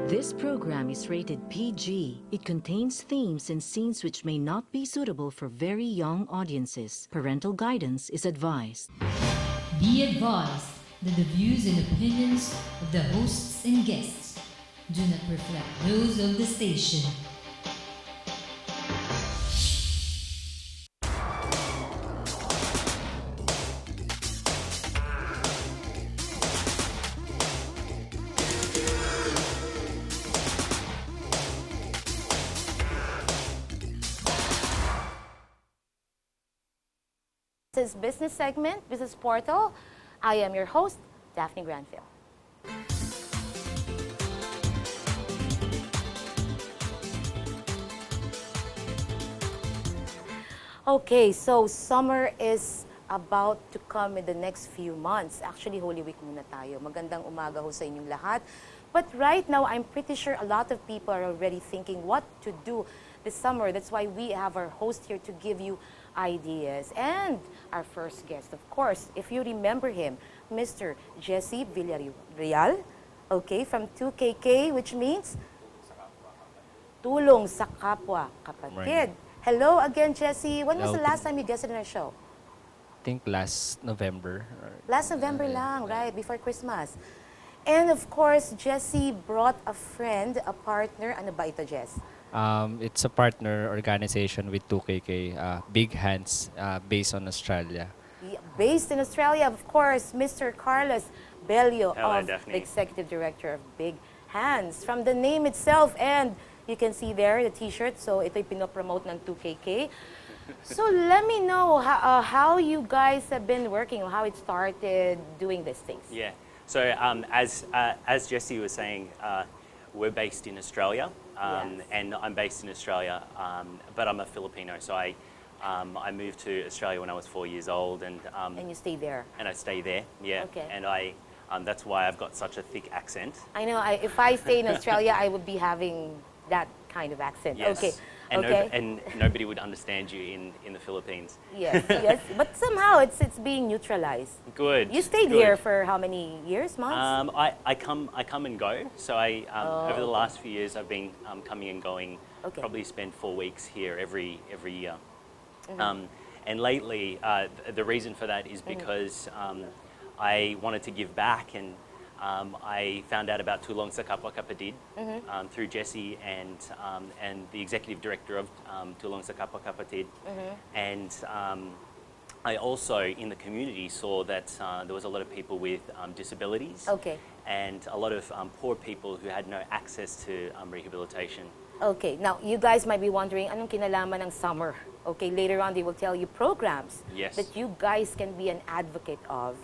This program is rated PG. It contains themes and scenes which may not be suitable for very young audiences. Parental guidance is advised. Be advised that the views and opinions of the hosts and guests do not reflect those of the station. This is Business Segment, Business Portal. I am your host, Daphne Granville. Okay, so summer is about to come in the next few months. Actually, Holy Week muna tayo. Magandang umaga ho sa inyong lahat. But right now, I'm pretty sure a lot of people are already thinking what to do this summer. That's why we have our host here to give you ideas. And our first guest, of course, if you remember him, Mr. Jesse Villarreal, okay, from 2KK, which means Tulong sa Kapwa Kapatid. Hello again, Jesse. When was the last time you guested in our show? I think last November. Last November lang, right, before Christmas. And of course, Jesse brought a friend, a partner. Ano ba ito, Jess? It's a partner organization with 2KK, Big Hands, based on Australia. Yeah, based in Australia, of course, Mr. Carlos Bello, Hello, of Daphne. the Executive Director of Big Hands. From the name itself, and you can see there the T-shirt, so ito'y pinopromote ng 2KK. So let me know how you guys have been working, or how it started doing these things. Yeah. So as Jesse was saying, we're based in Australia, Yes. and I'm based in Australia, but I'm a Filipino. So I moved to Australia when I was 4 years old, and And you stay there. and I stay there. Yeah. Okay. And that's why I've got such a thick accent. I know, if I stay in Australia, I would be having that kind of accent. Yes. Okay. And, Okay. and nobody would understand you in the Philippines. Yes, yes. But somehow it's being neutralized. Good. You stayed good. here for how many years, months? I come and go. So over the last few years, I've been coming and going. Okay. Probably spend 4 weeks here every year. Mm-hmm. And lately, the reason for that is because I wanted to give back, and I found out about Tulong sa Kapwa Kapatid through Jesse and the executive director of Tulong sa Kapwa Kapatid. And I also, in the community, saw that there was a lot of people with disabilities. Okay. And a lot of poor people who had no access to rehabilitation. Okay, now you guys might be wondering, anong kinalaman ng summer? Okay, later on they will tell you programs Yes. that you guys can be an advocate of.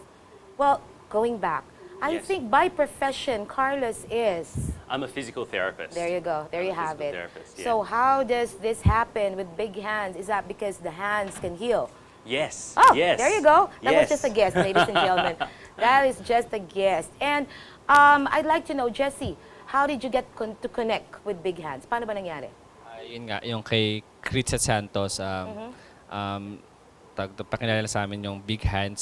Well, going back, I Yes. think by profession, Carlos is... I'm a physical therapist. There you go, there I'm you a have physical it. therapist, yeah. So how does this happen with Big Hands? Is that because the hands can heal? Yes. Oh, yes. there you go. That was Yes. just a guess, ladies and gentlemen. That is just a guess. And I'd like to know, Jesse, how did you get to connect with Big Hands? Paano ba nangyari? Yun nga, yung kay Skillset Santos, pakilala sa amin yung Big Hands.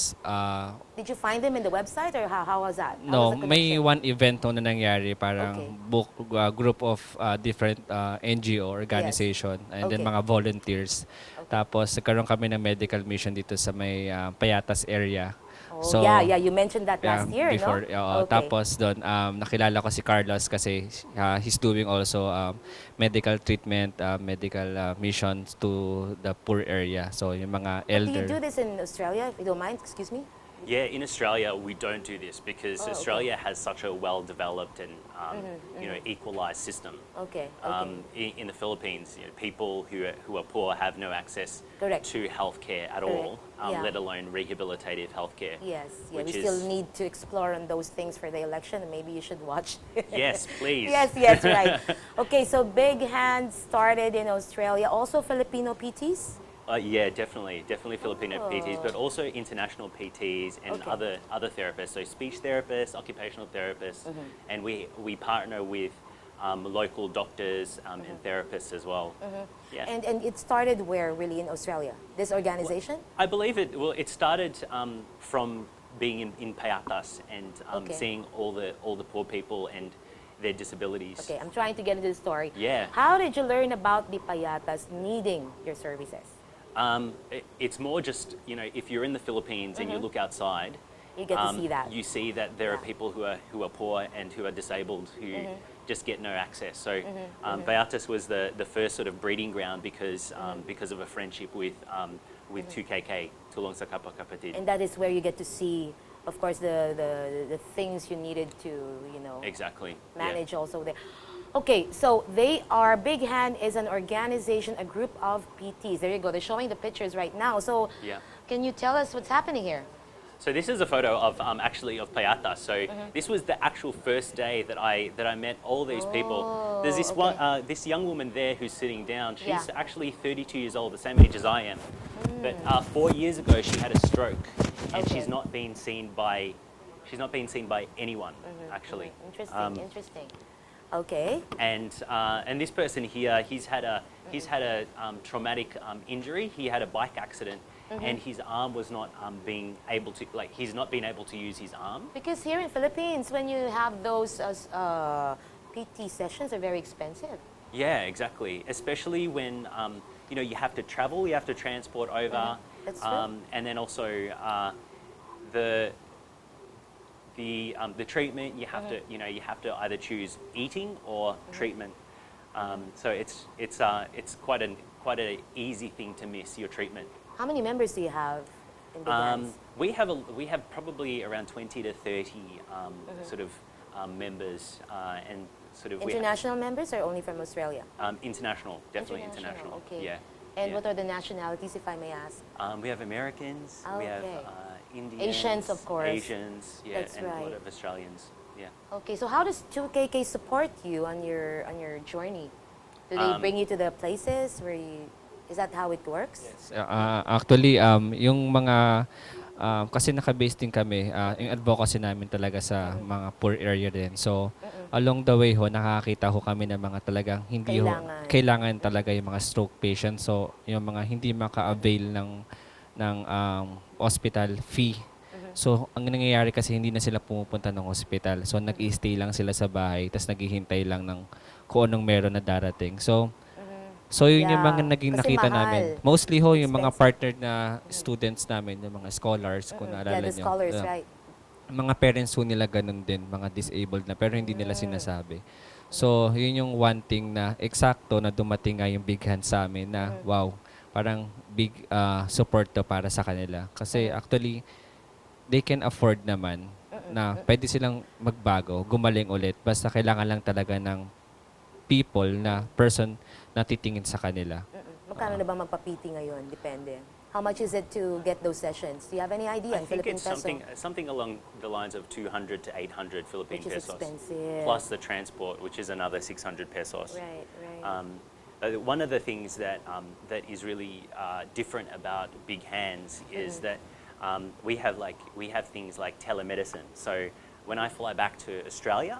Did you find them in the website, or how was that? How No, was the may connection? one event na nangyari, parang Okay. group of different NGO organization, and then Okay. mga volunteers. Tapos nagkaroon kami ng medical mission dito sa may Payatas area. Oh, yeah, you mentioned that last year, before, no? Okay. Tapos doon, nakilala ko si Carlos kasi he's doing also medical treatment, medical missions to the poor area. So yung mga Do you elder. do this in Australia, if you don't mind? Excuse me? Yeah, in Australia we don't do this because Oh, okay. Australia has such a well-developed and equalized system. Okay, okay. In the Philippines, people who are poor have no access Correct. to healthcare at Correct. all, Yeah. let alone rehabilitative healthcare. Yes, yeah, we which still is- need to explore on those things for the election, and maybe you should watch. Yes, please. Yes, yes, right. Okay, so Big Hands started in Australia. Also Filipino PTs? Yeah, definitely Filipino Oh. PTs, but also international PTs and Okay. other therapists, so speech therapists, occupational therapists, and we partner with local doctors and therapists as well. Yeah. And it started where, really, in Australia? This organization? I believe it. Well, it started from being in Payatas and Okay. seeing all the poor people, and their disabilities. Okay, I'm trying to get into the story. Yeah. How did you learn about the payatas needing your services? It's more just, you know, if you're in the Philippines and you look outside, You get to see that. you see that there are Yeah. people who are poor and who are disabled who just get no access. So Payatas was the first sort of breeding ground because of a friendship with 2KK, Tulong sa Kapwa-Kapatid. And that is where you get to see, of course, the things you needed to, you know, Exactly. yeah. manage also there. Okay, so Big Hand is an organization, a group of PTs. There you go. They're showing the pictures right now. So Yeah. can you tell us what's happening here? So this is a photo of actually of Payata. So this was the actual first day that I met all these people. There's this okay. one this young woman there who's sitting down. She's Yeah. actually 32 years old, the same age as I am. But 4 years ago she had a stroke, and Okay. she's not been seen by anyone actually. Interesting, interesting. Okay. And this person here, he's had a traumatic injury. He had a bike accident, and his arm was not he's not been able to use his arm. Because here in Philippines, when you have those PT sessions, are very expensive. Yeah, exactly. Especially when you know, you have to travel, you have to transport over, That's true. and then also the treatment. You have to you have to either choose eating or treatment. So it's quite an easy thing to miss your treatment. How many members do you have in Big Hands? We have probably around 20 to 30 sort of members and sort of International members or only from Australia? international, definitely international. Okay. Yeah. And yeah. what are the nationalities, if I may ask? We have Americans, we have Okay. Indians, Asians, of course. Asians, yeah, That's and a lot right. of Australians. Yeah. Okay, so how does 2KK support you on your journey? Do they bring you to the places where you? Is that how it works? Actually, yung mga kasi naka-base din kami, yung advocacy namin talaga sa mga poor area din. So, along the way ho, nakakita ho kami ng mga talagang hindi kailangan talaga yung mga stroke patients. So, yung mga hindi maka-avail ng hospital fee. So, ang nangyayari kasi hindi na sila pumupunta ng hospital. So, nag-i-stay lang sila sa bahay, tapos naghihintay lang ng kung anong meron na darating. So yun yung mga Yeah, naging kasi nakita mahal. namin. Mostly ho, yung mga Expensive. partnered na students namin, yung mga scholars, kung Yeah, naalala the nyo. scholars, Yeah. right? Mga parents ho nila ganun din, mga disabled na, pero hindi nila sinasabi. So yun yung one thing na eksakto na dumating nga yung Big Hand sa amin na wow, parang big support to para sa kanila. Kasi actually, they can afford naman na pwede silang magbago, gumaling ulit. Basta kailangan lang talaga ng people na person na titingin sa kanila. Magkano na ba magpapiti ngayon? Depende. How much is it to get those sessions? Do you have any idea I in think Philippine it's peso? something along the lines of 200 to 800 Philippine Which is pesos. expensive. Plus the transport, which is another 600 pesos. Right, right. One of the things that is really different about Big Hands is that we have things like telemedicine. So when I fly back to Australia,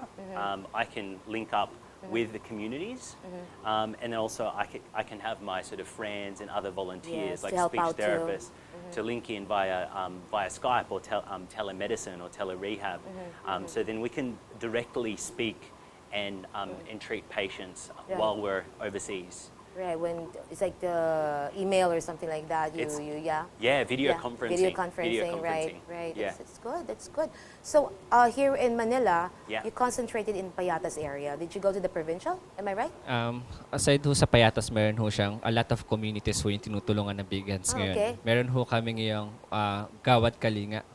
I can link up with the communities, and then also I can have my sort of friends and other volunteers, Yes, like to help speech out too. therapists, to link in via Skype or telemedicine or telerehab. So then we can directly speak and treat patients Right. while we're overseas. Right, when it's like the email or something like that, It's- yeah? Yeah, video Yeah, conferencing. Video conferencing, right, conferencing. right. Yeah. That's good, that's good. So, here in Manila, Yeah. you concentrated in Payatas area. Did you go to the provincial? Am I right? Aside ho sa Payatas, meron ho siyang a lot of communities ho yung tinutulungan ng Big Hands ngayon. Okay. Meron ho kami ngayong Gawad Kalinga.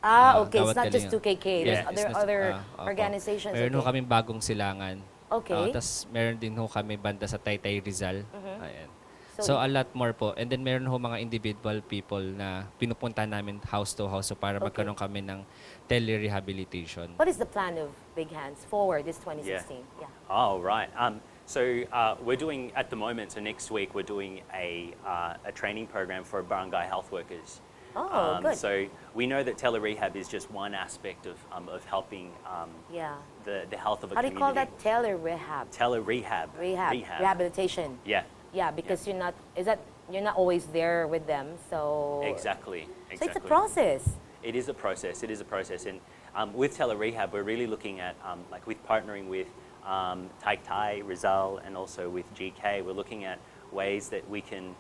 Okay, it's Gawad not just Kalinga. 2KK. Yeah, There's it's not- other opo. organizations. Meron ho okay. kaming bagong silangan. Okay. Tapos meron din ho kami banda sa Taytay Rizal. Ayan. So- So, a lot more po. And then meron ho mga individual people na pinupunta namin house to house so para magkaroon kami ng tele-rehabilitation. What is the plan of Big Hands forward this 2016? Yeah. Oh, right. So we're doing, at the moment, so next week, we're doing a training program for barangay health workers. Oh, good. So we know that telerehab is just one aspect of helping Yeah. the health of a How do you community. call that? Tele-rehab. Telerehab. Rehabilitation. Yeah. Yeah, because you're not always there with them, so. Exactly. So it's a process. It is a process. It is a process. And with telerehab, we're really looking at, like with partnering with Tai Tai, Rizal, and also with GK, we're looking at ways that we can,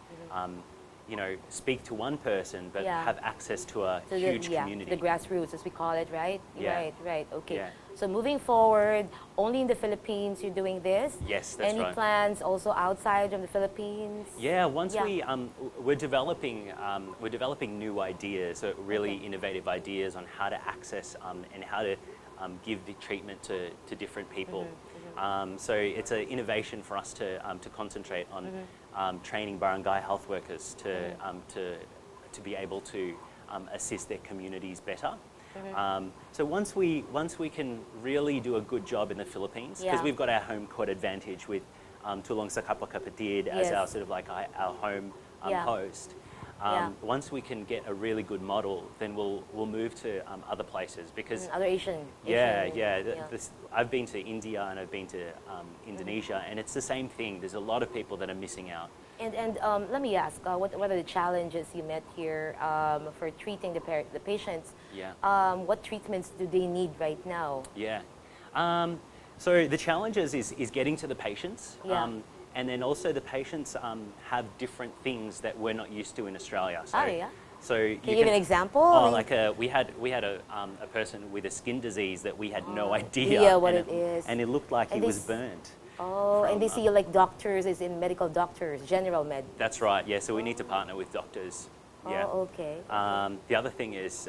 speak to one person, but Yeah. have access to a So huge yeah, community. the grassroots, as we call it, right? Yeah. Right. Okay. Yeah. So moving forward, only in the Philippines you're doing this? Yes, that's Any right. plans also outside of the Philippines? Yeah, once Yeah. we're developing new ideas, so really Okay. innovative ideas on how to access and how to give the treatment to different people. So it's an innovation for us to concentrate on training barangay health workers to be able to assist their communities better. So once we can really do a good job in the Philippines, because Yeah. we've got our home court advantage with Tulong sa Kapwa Kapatid as Yes. our sort of like our home Yeah. host. Yeah. Once we can get a really good model, then we'll move to other places because Other Asian. yeah, Asian- yeah. I've been to India and I've been to Indonesia, and it's the same thing. There's a lot of people that are missing out. And let me ask, what are the challenges you met here for treating the patients? Yeah. What treatments do they need right now? Yeah. So the challenges is getting to the patients. Yeah. And then also the patients have different things that we're not used to in Australia. So, Yeah. So Can you give an example? Oh, I mean- like we had a person with a skin disease that we had no idea. idea what and it is. And it looked like And he they was s- burnt. Oh, and they from, see you like doctors, is in medical doctors, general med. That's right. Yeah. So we need to partner with doctors. Yeah. Oh, okay. The other thing is,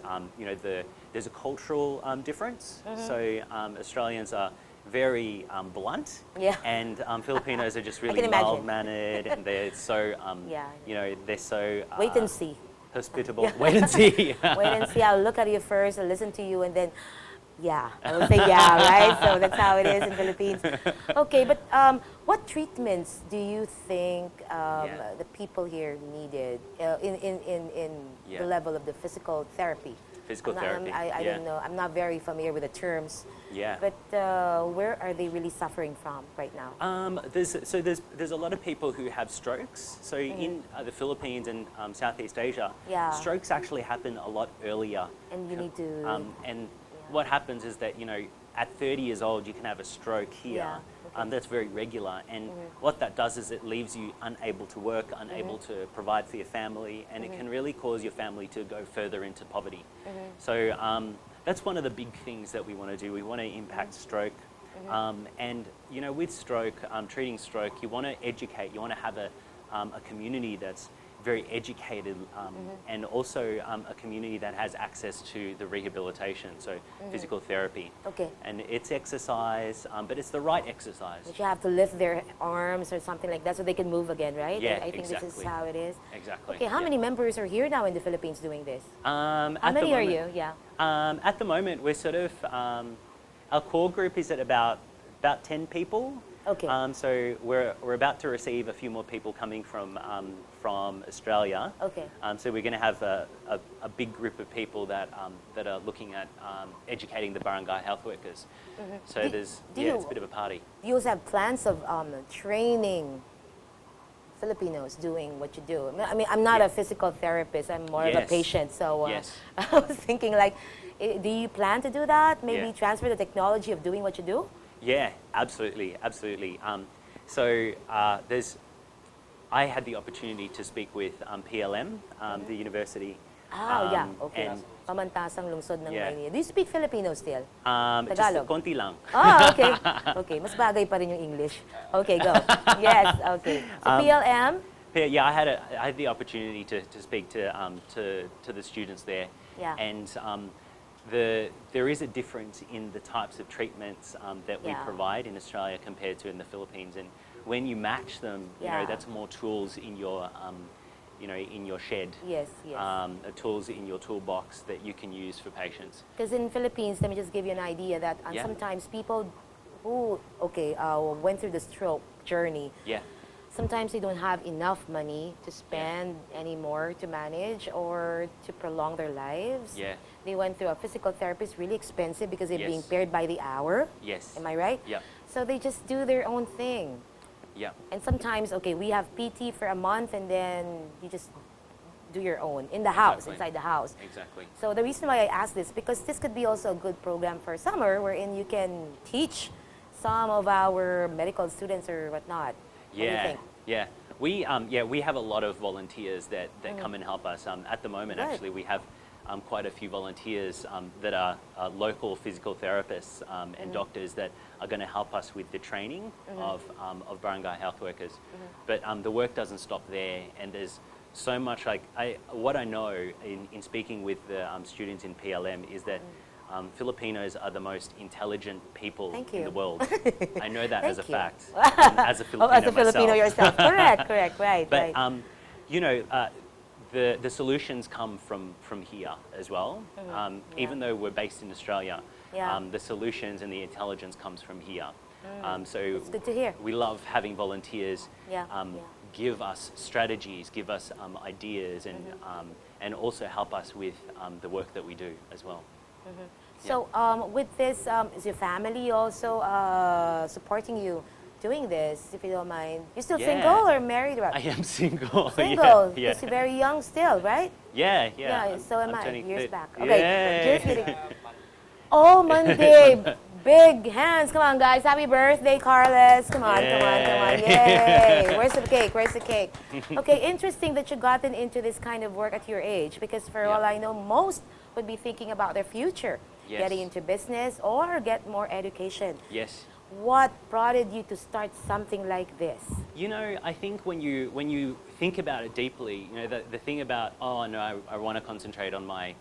there's a cultural difference. Mm-hmm. So Australians are very blunt, Yeah. and Filipinos are just can really imagine. mild-mannered, and they're so, Yeah. they're so Wait and see. hospitable. Wait and see. Wait and see. I'll look at you first, I'll listen to you, and then, yeah, I will say yeah, right? So that's how it is in Philippines. Okay, but what treatments do you think Yeah. the people here needed in Yeah. the level of the physical therapy? Physical I'm not- therapy. I yeah. don't know. I'm not very familiar with the terms. Yeah. But where are they really suffering from right now? There's a lot of people who have strokes. So in the Philippines and Southeast Asia, Yeah. strokes actually happen a lot earlier. And you need to. And what happens is that at 30 years old you can have a stroke here. Yeah, okay. That's very regular, and what that does is it leaves you unable to work, unable to provide for your family, and it can really cause your family to go further into poverty. So that's one of the big things that we want to do. We want to impact stroke, and with stroke, treating stroke, you want to educate. You want to have a community that's very educated, and also a community that has access to the rehabilitation, so physical therapy. Okay. And it's exercise, but it's the right exercise. But you have to lift their arms or something like that so they can move again, right? Yeah, I think this is exactly. how it is. Exactly. Okay, how yeah. many members are here now in the Philippines doing this? How How many are you? Yeah. At the moment, we're sort of, our core group is at about 10 people. Okay. So we're about to receive a few more people coming from Australia. Okay. So we're going to have a big group of people that are looking at educating the barangay health workers. So Do- there's do it's you- a bit of a party. Do you also have plans of training Filipinos doing what you do? I mean, I'm not Yeah. a physical therapist. I'm more of a Yes. patient. So Yes. I was thinking, like, do you plan to do that? Maybe Yeah. transfer the technology of doing what you do? Yeah, absolutely, absolutely. I had the opportunity to speak with PLM, the university. Yeah. Okay. And Pamantasang lungsod ng Yeah. Maynila. Do you speak Filipino still? just Tagalog? konti lang. Okay. Okay, mas bagay pa rin yung English. Okay, go. Yes, okay. So PLM? Yeah, I had the opportunity to speak to the students there, Yeah. and there is a difference in the types of treatments that we Yeah. provide in Australia compared to in the Philippines, and when you match them, Yeah. that's more tools in your in your shed. Yes, yes. Tools in your toolbox that you can use for patients. Because in Philippines, let me just give you an idea that Yeah. sometimes people who, went through the stroke journey, Yeah, sometimes they don't have enough money to spend anymore to manage or to prolong their lives. Yeah. They went through a physical therapist, really expensive because they're being Yes. paid by the hour. yes. Am I right? Yeah, So they just do their own thing. yeah, And sometimes, we have PT for a month and then you just do your own in the house, Exactly. inside the house. exactly. So the reason why I asked this, because this could be also a good program for summer wherein you can teach some of our medical students or whatnot. What do you Yeah, think? we have a lot of volunteers that come and help us. At the moment, Right. actually, we have quite a few volunteers that are local physical therapists and doctors that are going to help us with the training of barangay health workers. But the work doesn't stop there, and there's so much. What I know in speaking with the students in PLM is that Filipinos are the most intelligent people Thank in you. the world. I know that as a Thank you. fact, as a Filipino Oh, as a Filipino myself. yourself. Correct, correct, right, But right. you know, the solutions come from here as well. Even though we're based in Australia, Yeah. the solutions and the intelligence comes from here. So It's good to hear. we love having volunteers Yeah, give us strategies, give us ideas, and also help us with the work that we do as well. So with this, is your family also supporting you doing this, if you don't mind? You still Yeah. single or married? Right? I am single. Single, Yeah, because you're very young still, right? yeah. Yeah, so am I'm I, turning years 30. back. Okay, Yay. just kidding. Oh, Monday. Big hands. Come on, guys. Happy birthday, Carlos. Come on, come on, come on. Yay. Where's the cake? Where's the cake? Okay, interesting that you gotten into this kind of work at your age, because for all I know, most would be thinking about their future, Yes. getting into business or get more education. Yes. What prompted you to start something like this? You know, I think when you think about it deeply, you know, the thing about, oh no, I want to concentrate on my,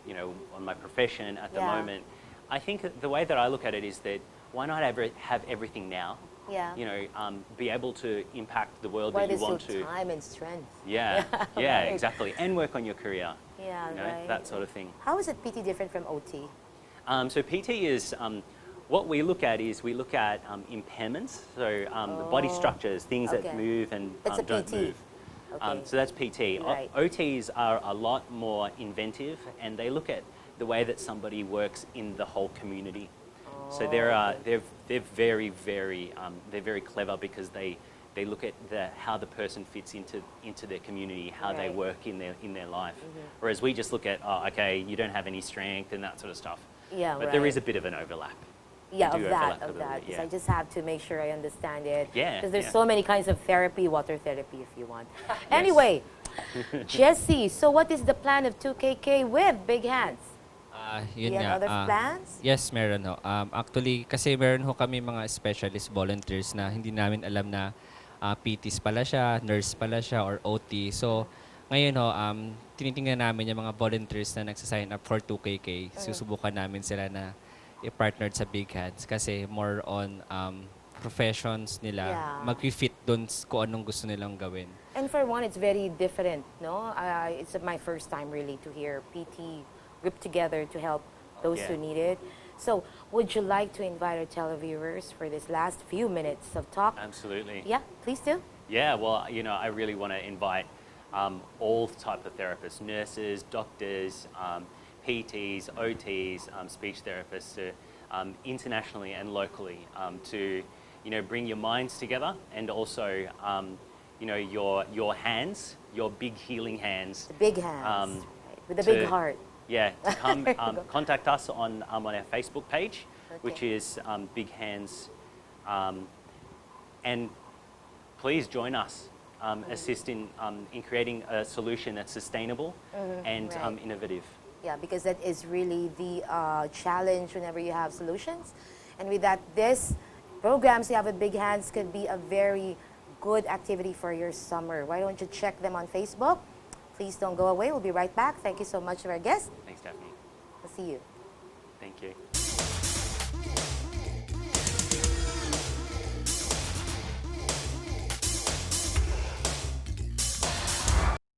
you know, on my profession at the Yeah. moment. I think that the way that I look at it is that why not have everything now? Yeah. You know, be able to impact the world Why that you this so want to. time and strength? Yeah, yeah, Right. exactly, and work on your career. Yeah, You know, right. that sort of thing. How is it PT different from OT? So PT is, what we look at is we look at impairments, so the body structures, things Okay. that move and It's a don't PT. move. Okay. So that's PT. Right. OTs are a lot more inventive, and they look at the way that somebody works in the whole community. So they're very they're very clever, because they look at how the person fits into their community, how they Right. work in their life. Whereas we just look at, oh, okay, you don't have any strength and that sort of stuff. Yeah, But there right. is a bit of an overlap. Yeah, do of overlap that, a of little that. bit, Because yeah. I just have to make sure I understand it. Yeah, Because there's yeah. so many kinds of therapy, water therapy if you want. Anyway, Jessie, so what is the plan of 2KK with Big Hands? Yun You have nga. other plans? Yes, meron ho. Actually, kasi meron ho kami mga specialist volunteers na hindi namin alam na PTs pala siya, nurse pala siya, or OT. So, ngayon ho, tinitingnan namin yung mga volunteers na nagsasign up for 2KK. Susubukan namin sila na i-partnered sa Big Hands kasi more on professions nila. Yeah. Mag-fit doon kung anong gusto nilang gawin. And for one, it's very different, no? It's my first time really to hear PT group together to help those Yeah. who need it. So, would you like to invite our televiewers for this last few minutes of talk? Absolutely. Yeah, please do. Yeah, well, you know, I really want to invite all type of therapists, nurses, doctors, PTs, OTs, speech therapists, internationally and locally, to, you know, bring your minds together, and also, you know, your hands, your big healing hands. The big hands, right, with the big to- heart. Yeah, to come contact us on our Facebook page, which Okay. is Big Hands, and please join us, assist in creating a solution that's sustainable and right. innovative. Yeah, because that is really the challenge whenever you have solutions. And with that, this programs you have with Big Hands could be a very good activity for your summer. Why don't you check them on Facebook? Please don't go away. We'll be right back. Thank you so much to our guest. Thanks, Daphne. We'll see you. Thank you.